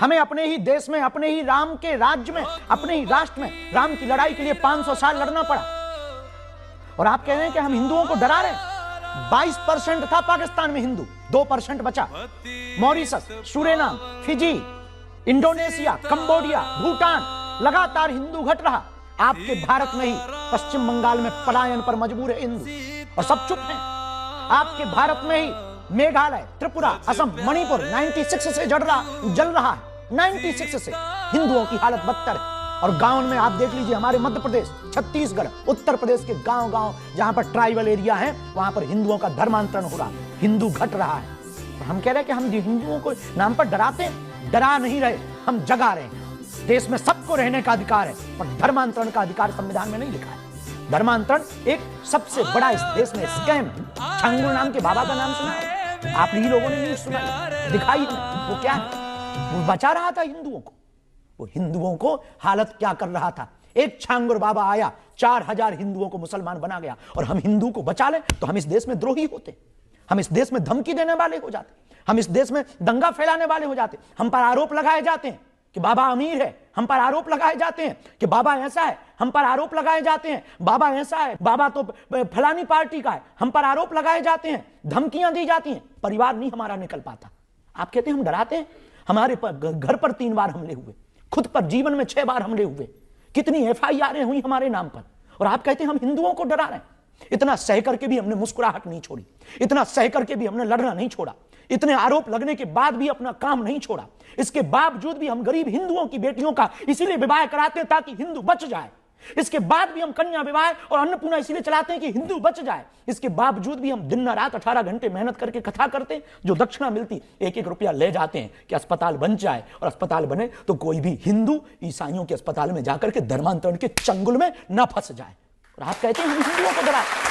हमें अपने ही देश में, अपने ही राम के राज्य में, अपने ही राष्ट्र में राम की लड़ाई के लिए 500 साल लड़ना पड़ा। और आप कह रहे हैं कि हम हिंदुओं को डरा रहे हैं। 22% था पाकिस्तान में हिंदू, 2% बचा। Mauritius, Suriname, Fiji, Indonesia, Cambodia, Bhutan, लगातार हिंदू घट रहा। आपके भारत में ही पश्चिम बंगाल में पलायन पर मजबूर है हिंदू और सब चुप हैं। आपके भारत में ही मेघालय, त्रिपुरा, असम, मणिपुर 96 से जल रहा है। 96 से हिंदुओं की हालत बदतर है। और गांव में आप देख लीजिए, हमारे मध्य प्रदेश, छत्तीसगढ़, उत्तर प्रदेश के गांव जहां पर ट्राइबल एरिया है, वहां पर हिंदुओं का धर्मांतरण हो रहा है, हिंदू घट रहा है। और हम कह रहे हैं कि हम हिंदुओं को नाम पर डराते हैं। डरा नहीं रहे, हम जगा रहे हैं। देश में सबको रहने का अधिकार है, पर धर्मांतरण का अधिकार संविधान में नहीं लिखा है। धर्मांतरण एक सबसे बड़ा इस देश में स्कैम है। छांगुल नाम के बाबा का नाम सुना है आप ही लोगों ने? न्यूज़ सुना, दिखाई हमें। वो क्या है? वो बचा रहा था हिंदुओं को। वो हिंदुओं को हालत क्या कर रहा था? एक छांगुर बाबा आया, 4000 हिंदुओं को मुसलमान बना गया। और हम हिंदू को बचा ले तो हम इस देश में द्रोही होते, हम इस देश में धमकी देने वाले हो जाते, हम इस देश में दंगा फैलाने वाले हो जाते। हम पर आरोप लगाए जाते हैं कि बाबा अमीर है, हम पर आरोप लगाए जाते हैं कि बाबा ऐसा है, हम पर आरोप लगाए जाते हैं बाबा ऐसा है, बाबा तो फलानी पार्टी का है, हम पर आरोप लगाए जाते हैं, धमकियां दी जाती हैं। परिवार नहीं हमारा निकल पाता। आप कहते हैं हम डराते हैं। हमारे घर पर 3 बार हमले हुए, खुद पर जीवन में 6 बार हमले हुए, कितनी FIR हुई हमारे नाम पर। और आप कहते हैं हम हिंदुओं को डरा रहे हैं। इतना सह करके भी हमने मुस्कुराहट नहीं छोड़ी, इतना सह करके भी हमने लड़ना नहीं छोड़ा, इतने आरोप लगने के बाद भी अपना काम नहीं छोड़ा। इसके बावजूद भी हम गरीब हिंदुओं की बेटियों का इसीलिए विवाह कराते हैं ताकि हिंदू बच जाए। इसके बाद भी हम कन्या विवाह और अन्नपूर्णा इसीलिए चलाते हैं कि हिंदू बच जाए। इसके बावजूद भी हम दिन रात 18 घंटे मेहनत करके कथा करते हैं। जो दक्षिणा मिलती 1-1 रुपया ले जाते हैं कि अस्पताल बन जाए, और अस्पताल बने तो कोई भी हिंदू ईसाइयों के अस्पताल में जाकर के धर्मांतरण के चंगुल में न फंस जाए। और आप कहते हैं हम हिंदुओं को डराए।